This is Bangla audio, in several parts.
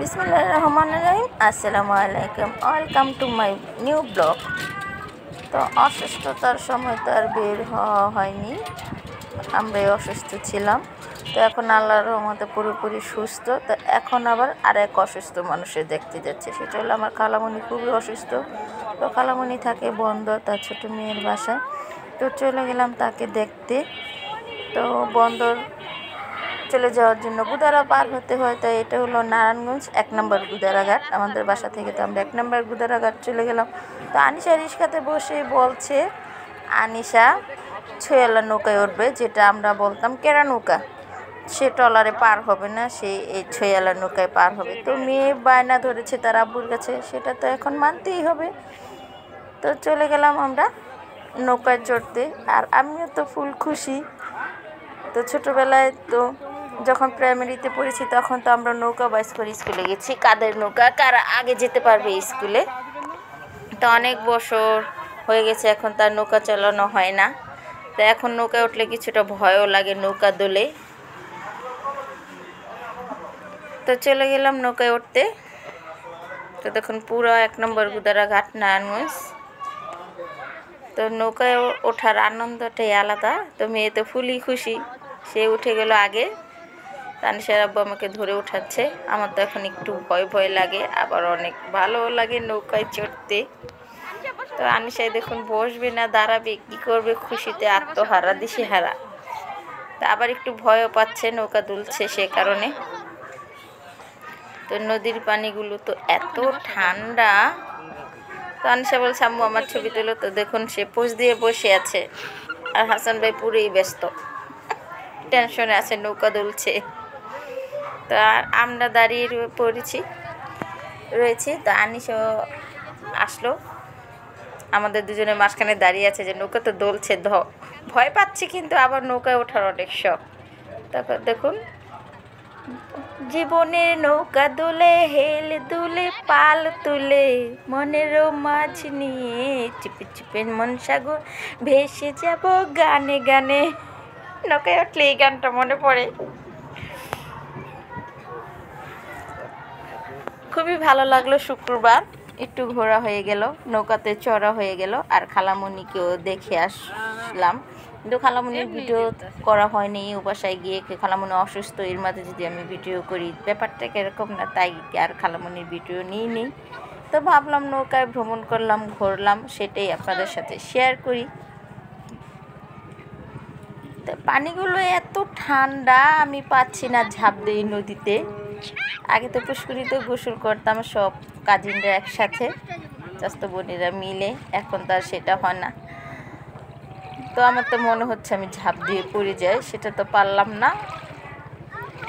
বিসমিল্লাহির রহমানির রহিম। আসসালামু আলাইকুম, welcome to my new blog. তো অসুস্থতার সময় তো আর বের হওয়া হয়নি, আমরাই অসুস্থ ছিলাম। তো এখন আল্লাহর রহমতে পুরোপুরি সুস্থ। তো এখন আবার আরেক অসুস্থ মানুষের দেখতে যাচ্ছে, সেটা হলো আমার খালামণি খুবই অসুস্থ। তো খালামণি থাকে বন্ধ তার ছোটো মেয়ের বাসায়। তো চলে গেলাম তাকে দেখতে। তো বন্দর চলে যাওয়ার জন্য গুদারা পার হতে হয়। তো এটা হলো নারায়ণগঞ্জ 1 নম্বর গুদারাঘাট। আমাদের বাসা থেকে তো আমরা 1 নম্বর গুদারাঘাট চলে গেলাম। তো আনিশা রিস্কাতে বসে বলছে আনিশা ছয়লা নৌকায় উঠবে, যেটা আমরা বলতাম কেরা নৌকা। সে ট্রলারে পার হবে না, সে এই ছয়লা নৌকায় পার হবে। তো মেয়ে বায়না ধরেছে তার আব্বুর কাছে, সেটা তো এখন মানতেই হবে। তো চলে গেলাম আমরা নৌকায় চড়তে, আর আমিও তো ফুল খুশি। তো ছোটোবেলায় তো যখন প্রাইমারিতে পড়েছি তখন তো আমরা নৌকা বাইস করে স্কুলে গেছি, কাদের নৌকা, কারা আগে যেতে পারবে স্কুলে। তো অনেক বছর হয়ে গেছে, এখন তার নৌকা চালানো হয় না। তো এখন নৌকায় উঠলে কিছুটা ভয়ও লাগে, নৌকা দোলে। তো চলে গেলাম নৌকায় উঠতে। তো দেখুন পুরো 1 নম্বর গুদারাঘাট নারায়ণগঞ্জ। তো নৌকায় ওঠার আনন্দটাই আলাদা। তো মেয়ে তো ফুলই খুশি, সে উঠে গেল আগে। তানিশার আব্বু আমাকে ধরে উঠাচ্ছে। আমার তো এখন একটু ভয় ভয় লাগে, আবার অনেক ভালোও লাগে নৌকায় চড়তে। তো আনিশায় দেখুন বসবে না দাঁড়াবে, কী করবে, খুশিতে আত্মহারা দিশেহারা। তা আবার একটু ভয়ও পাচ্ছে, নৌকা দুলছে সে কারণে। তো নদীর পানিগুলো তো এত ঠান্ডা। তো আনিশা বলছে আম্মু আমার ছবি তুলো। তো দেখুন সে পোজ দিয়ে বসে আছে, আর হাসান ভাই পুরোই ব্যস্ত, টেনশনে আছে, নৌকা দুলছে। তো আর আমরা দাঁড়িয়ে রয়েছি। তো আনিশাও আসলো, আমাদের দুজনের মাঝখানে দাঁড়িয়ে আছে যে নৌকা তো দোলছে। ভয় পাচ্ছি, কিন্তু আবার নৌকায় ওঠার অনেক শখ। তারপর দেখুন জীবনের নৌকা দোলে হেল দুলে পাল তুলে, মনেরও মাঝ নিয়ে চিপে চিপে মন সাগর ভেসে যাব গানে গানে। নৌকায় উঠলে এই গানটা মনে পড়ে। খুবই ভালো লাগলো। শুক্রবার একটু ঘোরা হয়ে গেল, নৌকাতে চড়া হয়ে গেল, আর খালামণিকেও দেখে আসলাম। কিন্তু খালামণির ভিডিও করা হয়নি, ও বাসায় গিয়ে। খালামণি অসুস্থ, এর মাঝে যদি আমি ভিডিও করি ব্যাপারটা কীরকম না, তাই আর খালামণির ভিডিও নিইনি। তো ভাবলাম নৌকায় ভ্রমণ করলাম, ঘুরলাম, সেটাই আপনাদের সাথে শেয়ার করি। তো পানিগুলো এত ঠান্ডা, আমি পাচ্ছি না ঝাঁপ দিই নদীতে। আগে তো পুষ্করিতে গোসল করতাম সব কাজিনরা একসাথে, চাস্তো বোনেরা মিলে, এখন তো আর সেটা হয় না। তো আমার তো মনে হচ্ছে আমি ঝাঁপ দিয়ে পড়ে যাই, সেটা তো পারলাম না।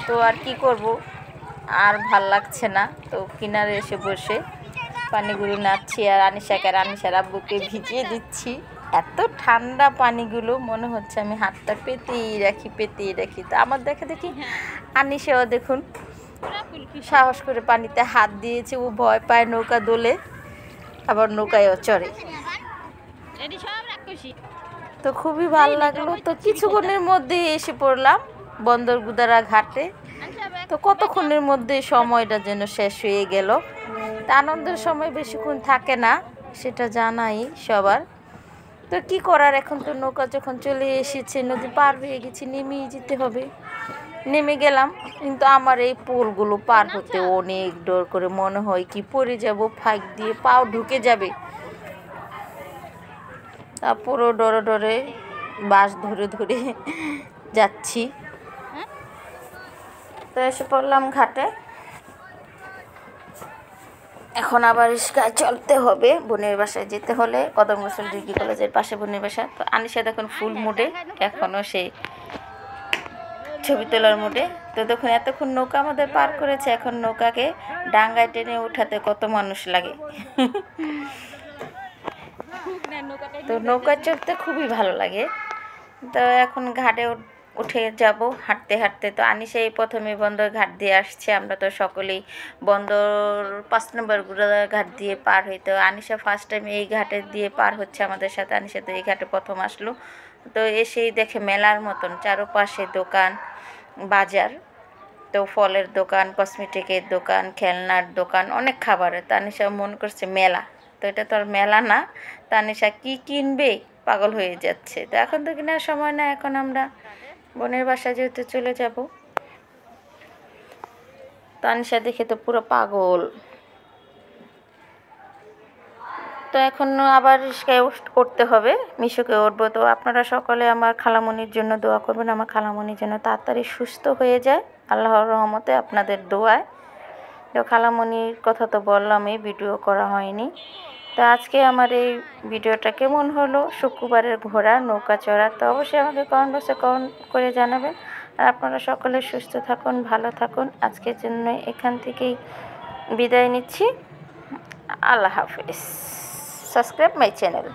তো আর কি করব, আর ভাল লাগছে না। তো কিনারে এসে বসে পানিগুলো নাচ্ছি, আর আনিশার আব্বুকে ভিজিয়ে দিচ্ছি। এত ঠান্ডা পানিগুলো, মনে হচ্ছে আমি হাতটা পেতেই রাখি। তো আমার দেখি আনিশাও দেখুন সাহস করে পানিতে হাত দিয়েছে, ও ভয় পায় নৌকা দোলে, আবার নৌকায়ও চড়ে। তো খুবই ভালো লাগলো। তো কিছুক্ষণের মধ্যে এসে পড়লাম বন্দর গুদারা ঘাটে। তো কতক্ষণের মধ্যে সময়টা যেন শেষ হয়ে গেল। তা আনন্দের সময় বেশিক্ষণ থাকে না, সেটা জানাই সবার। তো কি করার, এখন তো নৌকা যখন চলে এসেছে, নদী পার হয়ে গেছি, নেমেই যেতে হবে। নেমে গেলাম, কিন্তু আমার এই পোলগুলো পার হতে অনেক ডর করে, মনে হয় কি পড়ে যাব, ফাঁক দিয়ে পাও ঢুকে যাবে। তারপরও ডরে বাঁশ ধরে যাচ্ছি। তো এসে পড়লাম ঘাটে। এখন আবার রিস্কায় চলতে হবে বোনের বাসায় যেতে হলে, কদম গোসল ডিগ্রি কলেজের পাশে বোনের বাসা। তো আনিশা দেখুন ফুল মুডে, এখনও সেই ছবি তোলার মুডে। তো দেখুন এতক্ষণ নৌকা আমাদের পার করেছে, এখন নৌকাকে ডাঙ্গায় টেনে উঠাতে কত মানুষ লাগে। তো নৌকা চড়তে খুবই ভালো লাগে। তো এখন ঘাটে উঠে যাব হাঁটতে। তো আনিশা এই প্রথমে বন্দর ঘাট দিয়ে আসছে, আমরা তো সকলেই বন্দর 5 নম্বর ঘাট দিয়ে পার হই। তো আনিশা ফার্স্ট টাইম এই ঘাটে দিয়ে পার হচ্ছে আমাদের সাথে। আনিশা তো এই ঘাটে প্রথম আসলো। তো এসেই দেখে মেলার মতন চারপাশে দোকান বাজার। তো ফলের দোকান, কসমেটিকের দোকান, খেলনার দোকান, অনেক খাবারের। তানিশা মনে করছে মেলা, তো এটা তো আর মেলা না। তানিশা কি কিনবে পাগল হয়ে যাচ্ছে। তো এখন তো কেনার সময় না, এখন আমরা বোনের বাসায় যেহেতু চলে যাব। তানিশা দেখে তো পুরো পাগল। তো এখন আবার রিস্কায় উঠতে হবে, মিশুকে উঠবো। তো আপনারা সকলে আমার খালামণির জন্য দোয়া করবেন, আমার খালামণি যেন তাড়াতাড়ি সুস্থ হয়ে যায় আল্লাহর রহমতে, আপনাদের দোয়ায়। তো খালামণির কথা তো বললামই, ভিডিও করা হয়নি। তো আজকে আমার এই ভিডিওটা কেমন হলো, শুক্রবারের ঘোরা, নৌকা চড়া, তো অবশ্যই আমাকে কমেন্ট বক্সে কমেন্ট করে জানাবেন। আর আপনারা সকলে সুস্থ থাকুন, ভালো থাকুন। আজকের জন্য এখান থেকেই বিদায় নিচ্ছি। আল্লাহ হাফিজ। Subscribe my channel.